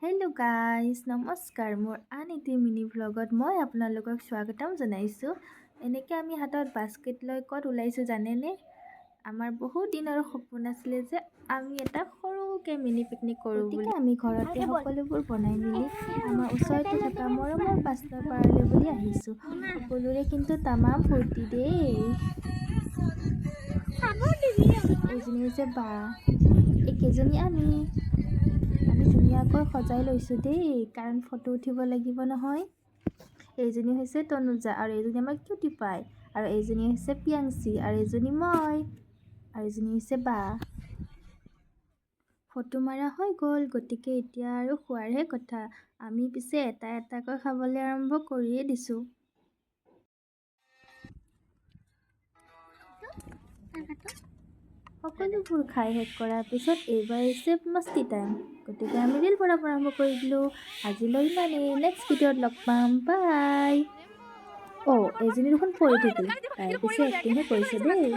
Hello' guys নমস্কাৰ মোৰ আন এটি মিনি ভ্লগত মই আপোনালোকক স্বাগতম জনাইছোঁ। এনেকৈ আমি হাতত বাস্কেট লৈ ক'ত ওলাইছোঁ জানেনে? আমাৰ বহুত দিনৰ সপোন আছিলে যে আমি এটা সৰুকৈ মিনি পিকনিক কৰোঁ বুলি। আমি ঘৰতে সকলোবোৰ বনাই মেলি আমাৰ ওচৰতে থকা মৰমৰ বাস্তৰ পাৰলৈ বুলি আহিছোঁ। সকলোৰে কিন্তু তামাম ফূৰ্তি দেই। এইজনী হৈছে বা, এইকেইজনী আমি ধুনীয়াকৈ সজাই লৈছোঁ দেই, কাৰণ ফটো উঠিব লাগিব নহয়। এইজনী হৈছে তনুজা আৰু এইজনী আমাৰ কিউটি পাই, আৰু এইজনী হৈছে পিয়াংচি আৰু এইজনী মই, আৰু এইজনী হৈছে বা। ফটো মাৰা হৈ গ'ল, গতিকে এতিয়া আৰু খোৱাৰহে কথা। আমি পিছে এটা এটাকৈ খাবলৈ আৰম্ভ কৰিয়ে দিছোঁ। সকলোবোৰ খাই শেষ কৰাৰ পিছত এইবাৰ হৈছে মস্তি টাইম, গতিকে আমি ৰীল বনাব আৰম্ভ কৰি দিলোঁ। আজিলৈ ইমানেই, নেক্সট ভিডিঅ'ত লগ পাম, বাই। এইজনী দেখোন পৰি থাকিল, তাই পিছে এক্টিংহে কৰিছে দেই।